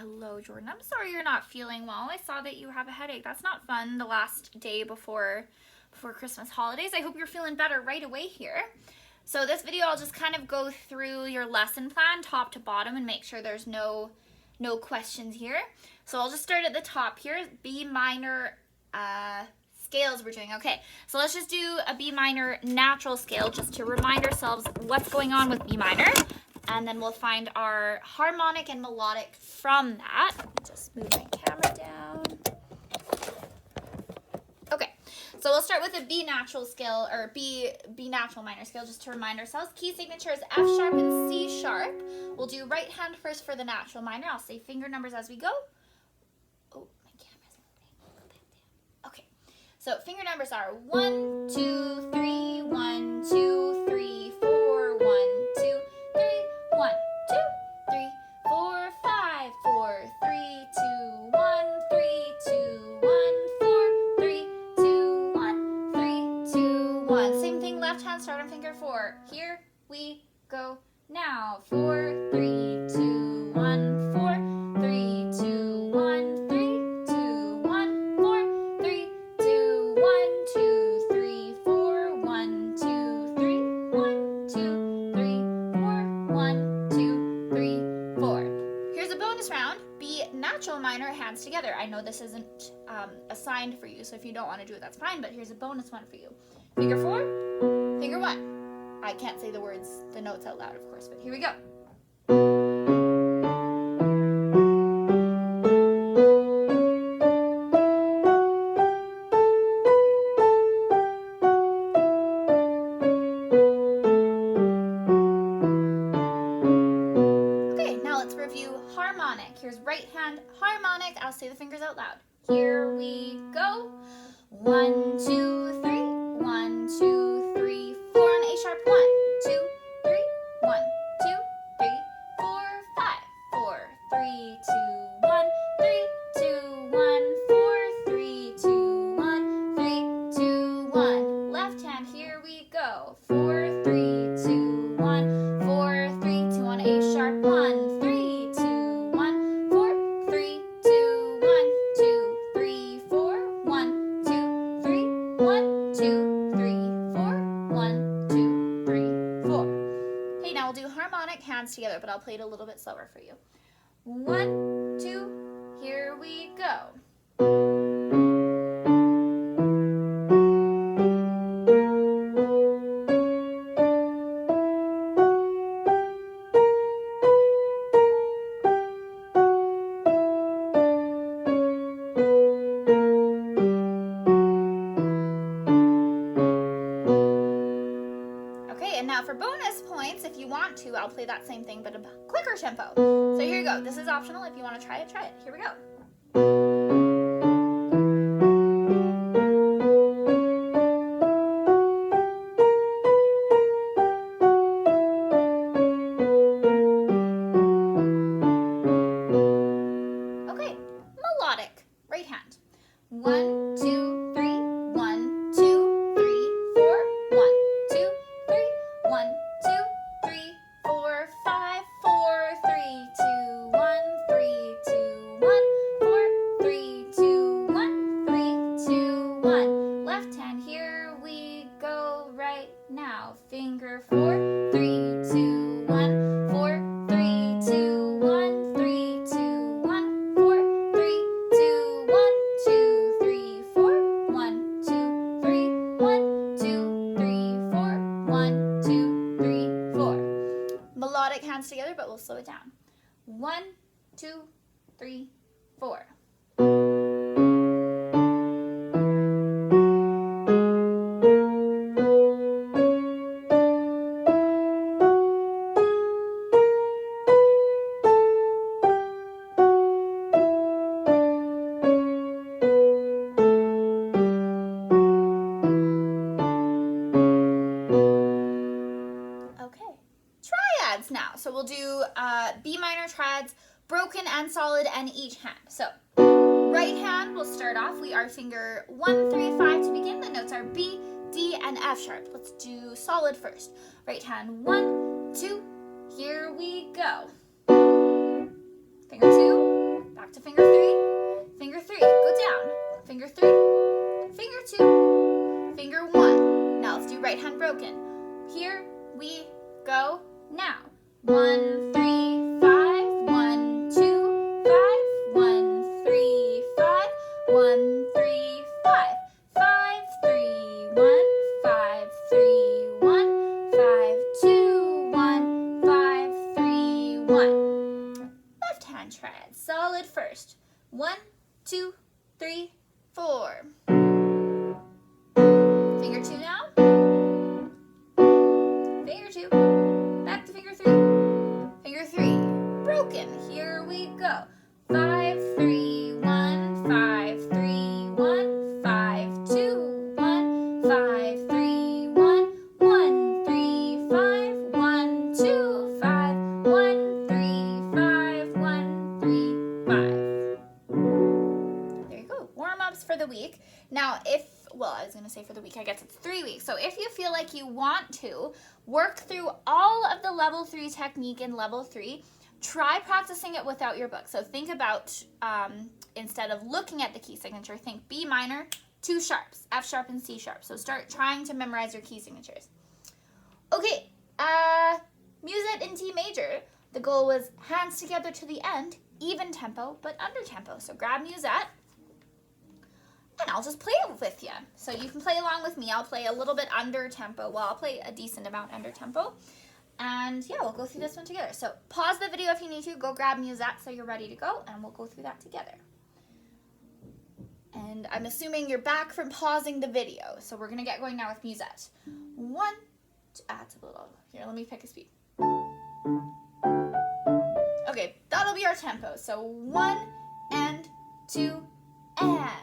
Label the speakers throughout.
Speaker 1: hello, Jordan. I'm sorry you're not feeling well. I saw that you have a headache. That's not fun the last day before Christmas holidays. I hope you're feeling better right away here. So this video, I'll just kind of go through your lesson plan top to bottom and make sure there's no questions here. So I'll just start at the top here. B minor scales we're doing. Okay, so let's just do a B minor natural scale just to remind ourselves what's going on with B minor. And then we'll find our harmonic and melodic from that. Just move my camera down. Okay, so we'll start with a B natural scale, or B natural minor scale, just to remind ourselves. Key signature is F sharp and C sharp. We'll do right hand first for the natural minor. I'll say finger numbers as we go. Oh, my camera's moving. Okay, so finger numbers are 1, 2, 3, 1, 2, 3, 4, 1, 2, 3, 1, 2, 3, 4, 5, 4, 3, 2, 1, 3, 2, 1, 4, 3, 2, 1, 3, 2, 1. Same thing, left hand, start on finger 4. Here we go now. 4, 3, 2, 1, 4, 3, 2, 1, 3, 2, 1, 4, 3, 2, 1, 2, 3, 4, 1, 2, 3, 1, 2, 3, 4, 1, 2, 3, 4. Here's a bonus round. B natural minor, hands together. I know this isn't assigned for you, so if you don't want to do it, that's fine, but here's a bonus one for you. Finger 4, finger 1. I can't say the notes out loud, of course, but here we go. Okay, now let's review harmonic. Here's right hand harmonic. I'll say the fingers out loud. Here we go. 1, 2, 3. 1, 2, 3, 4 on A sharp. 1, 2, 3. 1, 2, 3, 4, 5. 4, 3, 2, 1, 3, 2, 1, 4, 3, 2, 1, 3, 2, 1. Left hand, here we go. 4, 3, 2, 1, 4, 3, 2 on A sharp. 1, 3, 2, 1, 4, 3, 2, 1, 2, 3, 4, 1, 2, 3, 1, 2, 3, 4, 1, 2, 3, 4. Okay, now we'll do harmonic, hands together, but I'll play it a little bit slower for you. 1, 2, here we go. Okay, and now for bonus points, if you want to, I'll play that same thing, but a quicker tempo. So here you go. This is optional. If you want to try it, try it. Here we go. Okay, melodic. Right hand. 1, 2, 3. 1, 2, 3, 4. 1, 2, 3. 1, 2, 3, 4, 5. 4, 3, 2, 1, 3, 2, 1, 4, 3, 2, 1, 3, 2, 1. Left hand, here we go right now. Finger 4, 3, 2, 1, 4, 3, 2, 1, 3, 2, 1, 4, 3, 2, 1, 2, 3, 4, 1, 2, 3, 1, 2, 3, 4, 1, 2, 3, 4. Melodic, hands together, but we'll slow it down. 1, 2, 3, 4. Okay, triads now. So we'll do B minor triads, broken and solid, and each hand. So right hand, we'll start off. We are finger 1, 3, 5 to begin. The notes are B, D, and F sharp. Let's do solid first. Right hand, 1, 2, here we go. Finger 2, to finger 3, go down, finger 3, finger 2, finger 1. Now let's do right hand broken. Here we go now. 1, 3, 5, 1, 2, 5, 1, 3, 5, 1, 3, 5, 5, 3, 1, 5, 3, 1, 5, 2, 1, 5, 3, 1. Left hand tread, solid first. 1, 2, 3, 4. Finger 2 now. Finger 2. Back to finger 3. Finger 3. Broken. Here we go. 5, 3, 1, 5, 3, 1, 5, 2, 1, 5, 3, 1, 1, 3, 5, 1, 2, 5, 1, 3, 5, 1, 3, 5. There you go. Warm-ups for the week. Now, I was going to say for the week, I guess it's 3 weeks. So if you feel like you want to work through all of the level 3 technique in level 3, try practicing it without your book. So think about, instead of looking at the key signature, think B minor, 2 sharps, F sharp and C sharp. So start trying to memorize your key signatures. Okay, Musette in T major. The goal was hands together to the end, even tempo, but under tempo. So grab Musette, and I'll just play it with you. So you can play along with me. I'll play a little bit under tempo. Well, I'll play a decent amount under tempo. And yeah, we'll go through this one together. So pause the video if you need to. Go grab Musette so you're ready to go, and we'll go through that together. And I'm assuming you're back from pausing the video. So we're going to get going now with Musette. 1, that's a little, here, let me pick a speed. Okay, that'll be our tempo. So 1 and 2 and.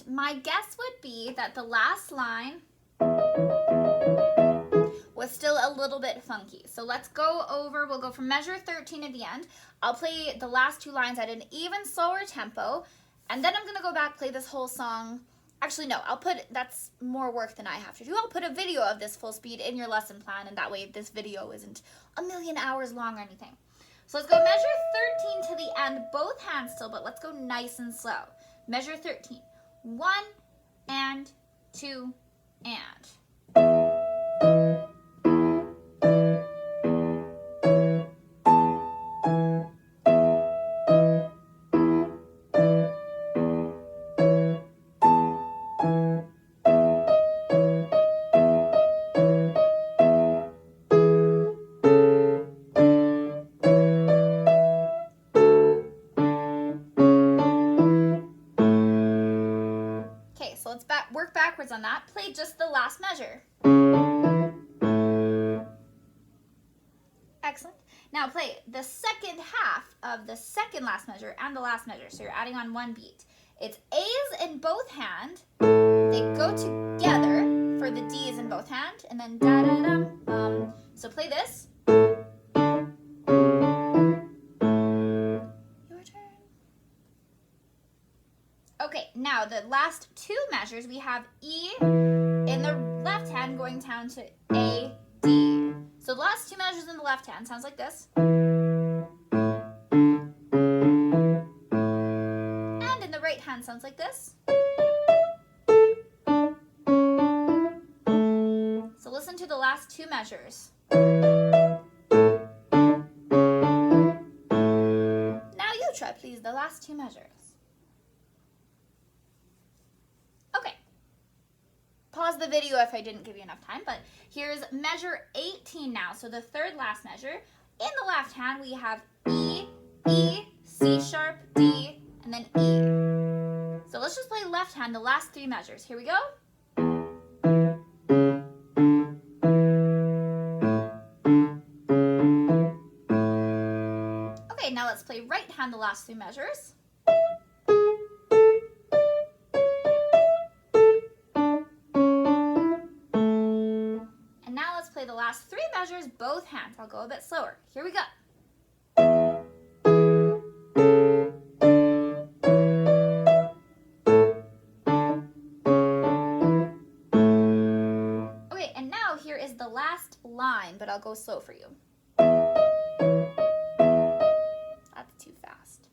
Speaker 1: My guess would be that the last line was still a little bit funky. So let's go over, we'll go from measure 13 at the end. I'll play the last 2 lines at an even slower tempo, and then I'm going to go back, play this whole song. Actually, no, that's more work than I have to do. I'll put a video of this full speed in your lesson plan, and that way this video isn't a million hours long or anything. So let's go measure 13 to the end, both hands still, but let's go nice and slow. Measure 13. 1 and 2 and. Work backwards on that. Play just the last measure. Excellent. Now play the second half of the second last measure and the last measure. So you're adding on 1 beat. It's A's in both hand. They go together for the D's in both hand. And then da-da-dum. So play this. Your turn. Okay, now the last two measures, we have E in the left hand going down to A, D. So the last two measures in the left hand sounds like this. And in the right hand sounds like this. So listen to the last two measures. Now you try, please, the last two measures. Okay. Pause the video if I didn't give you enough time, but here's measure 18 now. So the third last measure. In the left hand, we have E, E, C sharp, D, and then E. So let's just play left hand, the last three measures. Here we go. Okay, now let's play right hand, the last three measures. And now let's play the last three measures, both hands. I'll go a bit slower. Here we go. Okay, and now here is the last line, but I'll go slow for you. That's too fast.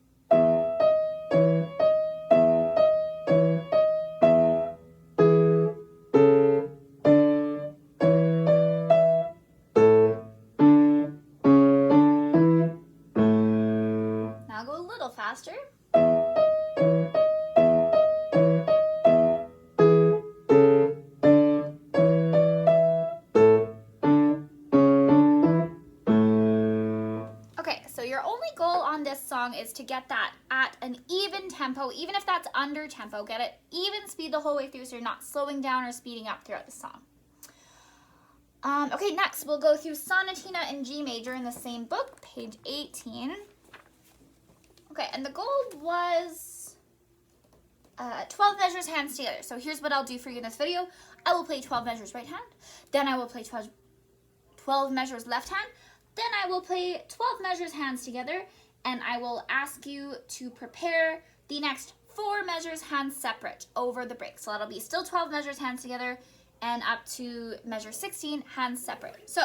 Speaker 1: Now I'll go a little faster. Okay, so your only goal on this song is to get that at an even tempo, even if that's under tempo. Get it even speed the whole way through so you're not slowing down or speeding up throughout the song. Okay, next we'll go through Sonatina in G major in the same book, page 18. Okay, and the goal was 12 measures hands together. So here's what I'll do for you in this video. I will play 12 measures right hand, then I will play 12 measures left hand, then I will play 12 measures hands together, and I will ask you to prepare the next 4 measures hands separate over the break. So that'll be still 12 measures hands together and up to measure 16 hands separate. So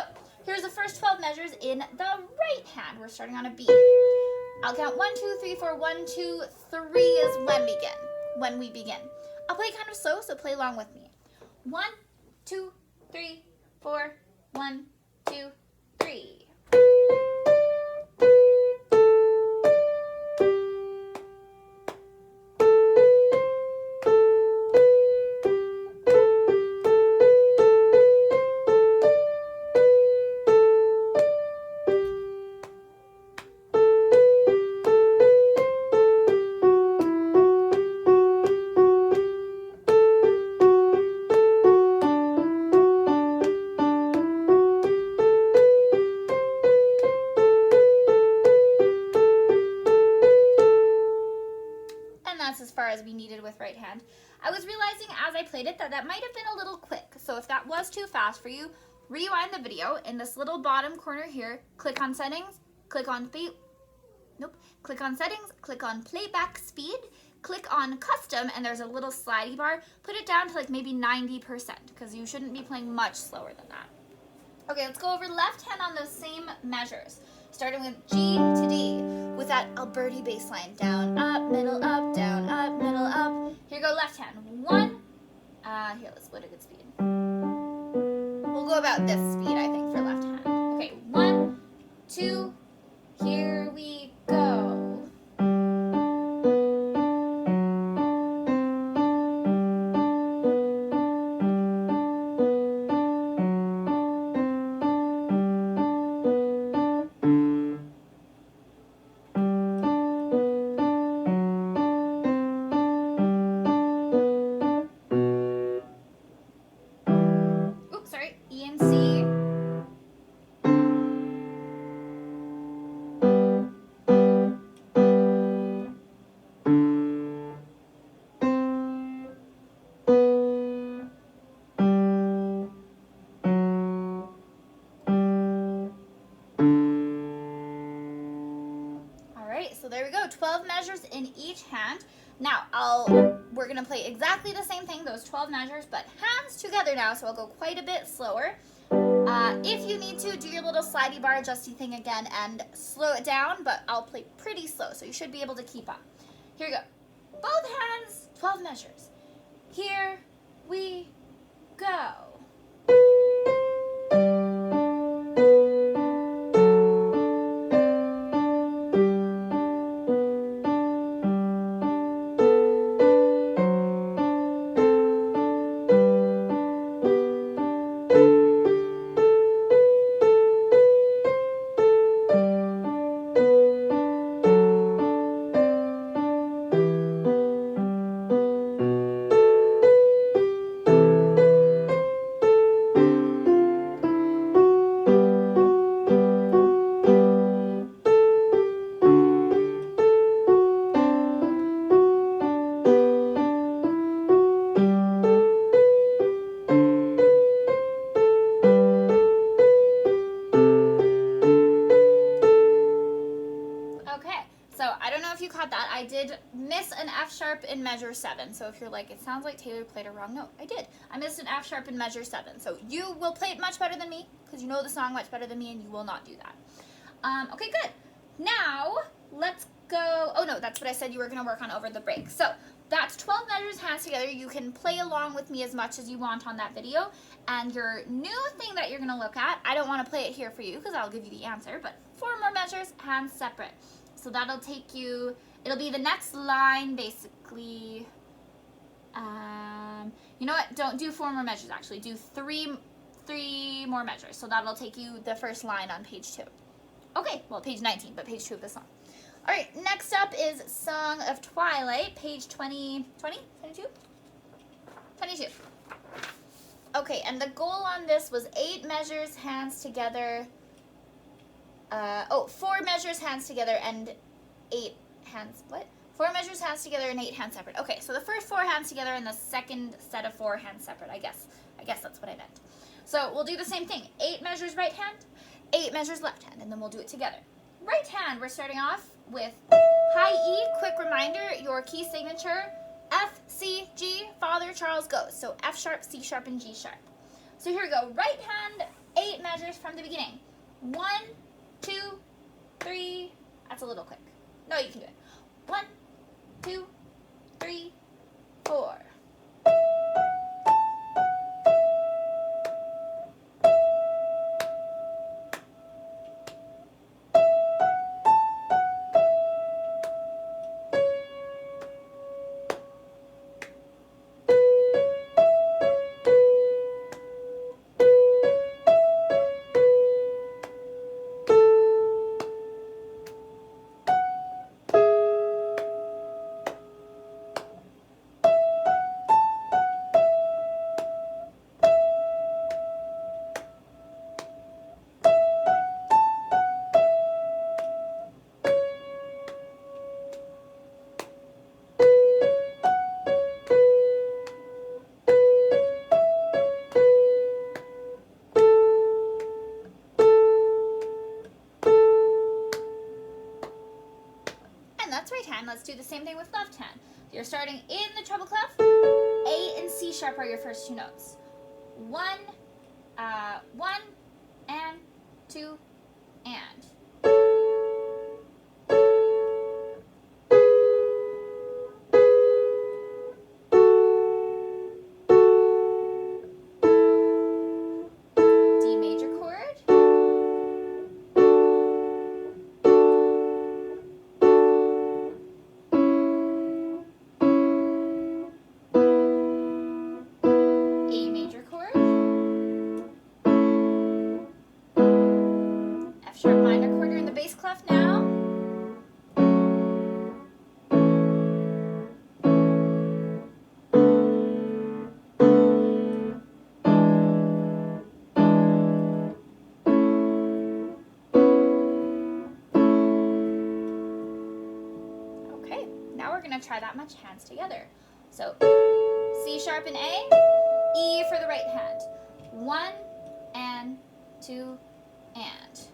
Speaker 1: here's the first 12 measures in the right hand. We're starting on a B. I'll count 1, 2, 3, 4. 1, 2, 3 is when we begin. I'll play kind of slow, so play along with me. 1, 2, 3, 4. 1, 2, 3. As far as we needed with right hand. I was realizing as I played it that might have been a little quick. So if that was too fast for you, rewind the video. In this little bottom corner here, click on settings, click on settings, click on playback speed, click on custom, and there's a little slidey bar. Put it down to like maybe 90% because you shouldn't be playing much slower than that. Okay, let's go over left hand on those same measures, starting with G to D with that Alberti bass line. Down, up, middle, up, down, up, middle, up. Here go left hand. 1. Here, let's split a good speed. We'll go about this speed, I think, for left hand. Okay, 1, 2, here we go. E and C. All right, so there we go. 12 measures in each hand. Now I'll we're going to play exactly the same thing, those 12 measures, but hands together now, so I'll go quite a bit slower. If you need to, do your little slidey bar adjusty thing again and slow it down, but I'll play pretty slow, so you should be able to keep up. Here we go. Both hands, 12 measures. Here we go. I did miss an F sharp in measure 7. So if you're like, it sounds like Taylor played a wrong note, I did. I missed an F sharp in measure 7. So you will play it much better than me because you know the song much better than me, and you will not do that. Okay, good. Now let's go. Oh no, that's what I said you were going to work on over the break. So that's 12 measures, hands together. You can play along with me as much as you want on that video. And your new thing that you're going to look at, I don't want to play it here for you because I'll give you the answer, but 4 more measures, hands separate. So that'll take you, it'll be the next line basically. You know what? Don't do 4 more measures actually. Do three more measures. So that'll take you the first line on page 2. Okay, well page 19, but page 2 of the song. All right, next up is Song of Twilight, page 22? Okay, and the goal on this was 8 measures, hands together. 4 measures, hands together, and 8 hands, 4 measures, hands together, and 8 hands separate. Okay, so the first 4 hands together and the second set of 4 hands separate, I guess that's what I meant. So we'll do the same thing. 8 measures right hand, 8 measures left hand, and then we'll do it together. Right hand, we're starting off with high E. Quick reminder, your key signature, F, C, G, Father Charles goes. So F sharp, C sharp, and G sharp. So here we go. Right hand, 8 measures from the beginning. 1, 2, 3. That's a little quick. No, you can do it. 1, 2, 3, 4. That's right hand. Let's do the same thing with left hand. You're starting in the treble clef. A and C sharp are your first 2 notes. 1, and 2, and. D major chord. Clef now. Okay, now we're going to try that much hands together. So C sharp and A, E for the right hand. 1 and 2 and.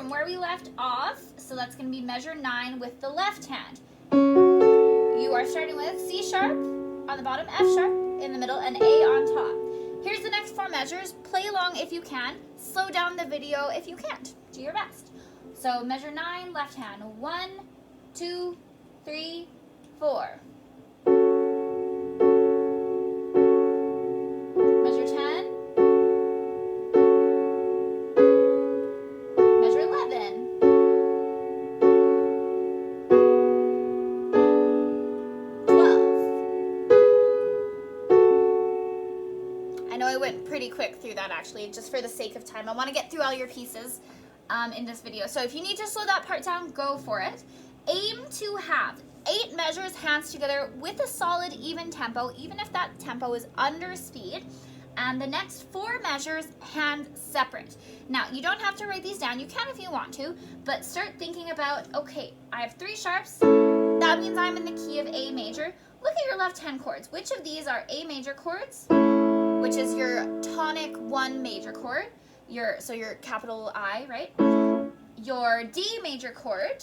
Speaker 1: from where we left off. So that's going to be measure 9 with the left hand. You are starting with C sharp on the bottom, F sharp in the middle, and A on top. Here's the next 4 measures. Play along if you can. Slow down the video if you can't. Do your best. So measure 9, left hand. 1, 2, 3, 4. Measure 10. Measure 11. I went pretty quick through that actually, just for the sake of time. I want to get through all your pieces in this video. So if you need to slow that part down, go for it. Aim to have 8 measures, hands together, with a solid even tempo, even if that tempo is under speed. And the next 4 measures, hand separate. Now, you don't have to write these down. You can if you want to, but start thinking about, okay, I have 3 sharps. That means I'm in the key of A major. Look at your left hand chords. Which of these are A major chords? Which is your tonic 1 major chord, so your capital I, right? Your D major chord,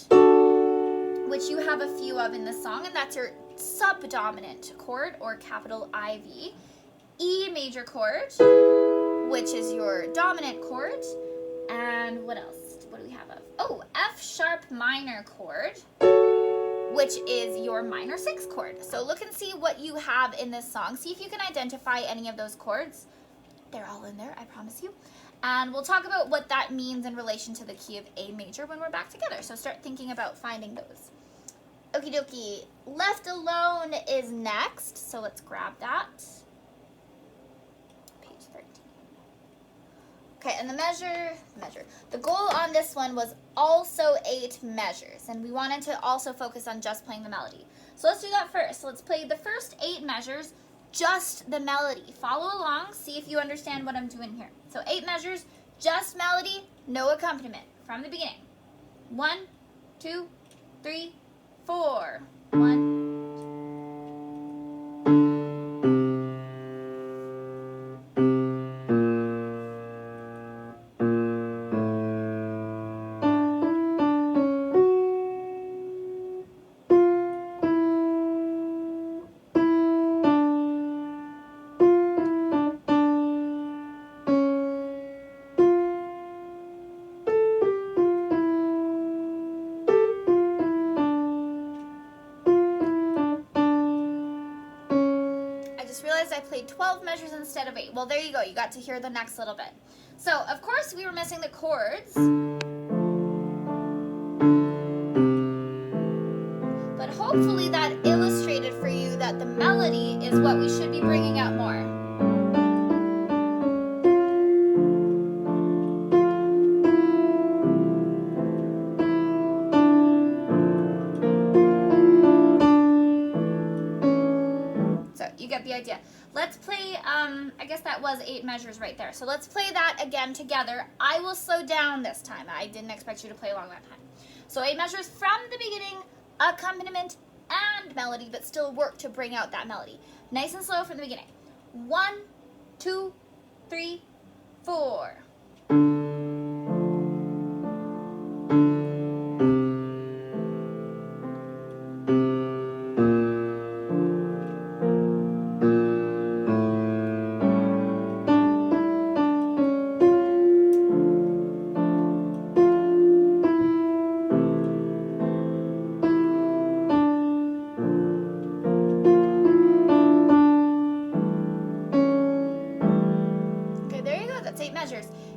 Speaker 1: which you have a few of in this song, and that's your subdominant chord, or capital IV. E major chord, which is your dominant chord, and what else? What do we have of? Oh, F sharp minor chord, which is your minor 6 chord. So look and see what you have in this song. See if you can identify any of those chords. They're all in there, I promise you. And we'll talk about what that means in relation to the key of A major when we're back together. So start thinking about finding those. Okie dokie. Left Alone is next. So let's grab that. Page 13. Okay, and the goal on this one was also 8 measures, and we wanted to also focus on just playing the melody. So let's do that first. So let's play the first 8 measures, just the melody. Follow along, see if you understand what I'm doing here. So 8 measures, just melody, no accompaniment, from the beginning. 1, 2, 3, 4. 1, I played 12 measures instead of 8. Well, there you go. You got to hear the next little bit. So, of course, we were missing the chords. But hopefully that illustrated for you that the melody is what we should be bringing out more. So, you get the idea. Let's play, I guess that was 8 measures right there. So let's play that again together. I will slow down this time. I didn't expect you to play along that time. So 8 measures from the beginning, accompaniment and melody, but still work to bring out that melody. Nice and slow from the beginning. 1, 2, 3, 4.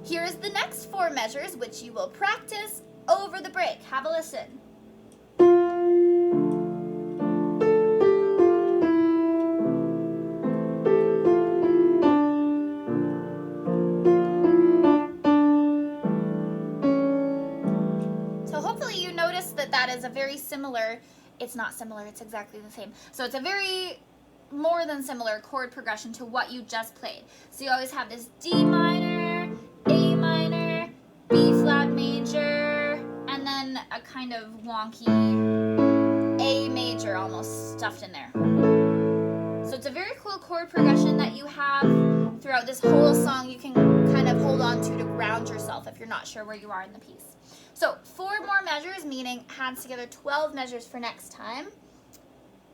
Speaker 1: Here's the next 4 measures, which you will practice over the break. Have a listen. So hopefully you notice that is a very similar, it's not similar, it's exactly the same. So it's a very more than similar chord progression to what you just played. So you always have this D minor, A minor, B flat major, and then a kind of wonky A major almost stuffed in there. So it's a very cool chord progression that you have throughout this whole song. You can kind of hold on to ground ground yourself if you're not sure where you are in the piece. So 4 more measures, meaning hands together, 12 measures for next time.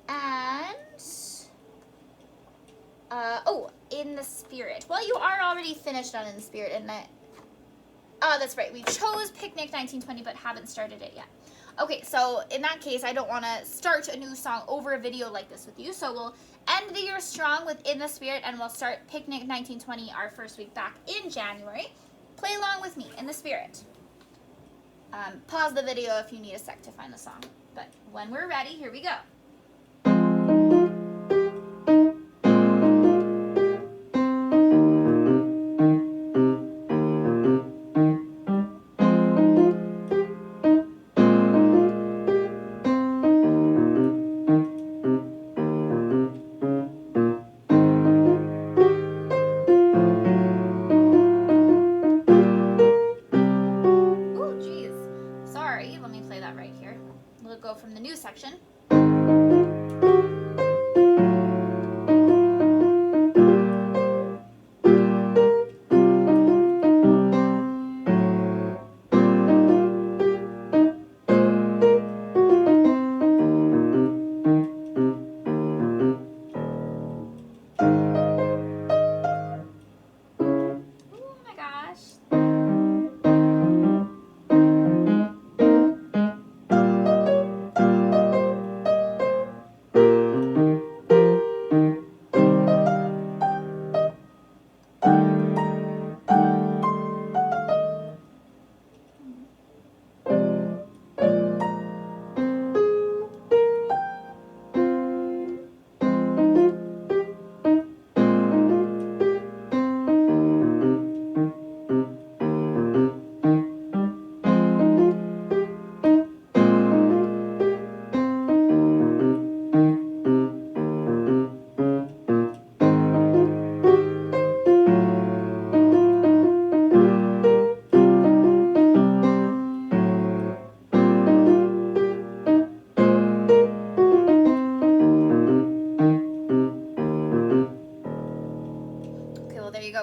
Speaker 1: And, in the spirit. Well, you are already finished on In the Spirit, and that's right. We chose Picnic 1920, but haven't started it yet. Okay, so in that case, I don't want to start a new song over a video like this with you, so we'll end the year strong with In the Spirit, and we'll start Picnic 1920 our first week back in January. Play along with me, In the Spirit. Pause the video if you need a sec to find the song, but when we're ready, here we go. From the new section.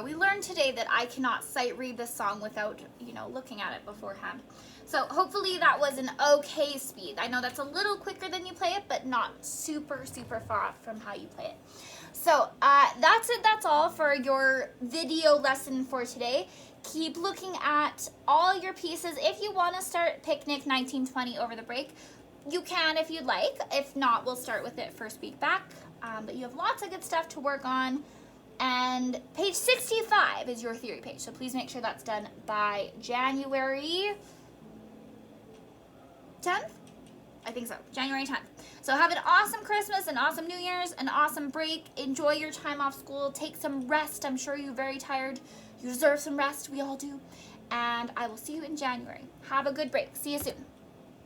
Speaker 1: We learned today that I cannot sight read this song without, looking at it beforehand. So hopefully that was an okay speed. I know that's a little quicker than you play it, but not super, super far off from how you play it. So that's it. That's all for your video lesson for today. Keep looking at all your pieces. If you want to start Picnic 1920 over the break, you can if you'd like. If not, we'll start with it first week back. But you have lots of good stuff to work on. And page 65 is your theory page, so please make sure that's done by January 10th? I think so, January 10th. So have an awesome Christmas, an awesome New Year's, an awesome break. Enjoy your time off school. Take some rest. I'm sure you're very tired. You deserve some rest. We all do. And I will see you in January. Have a good break. See you soon.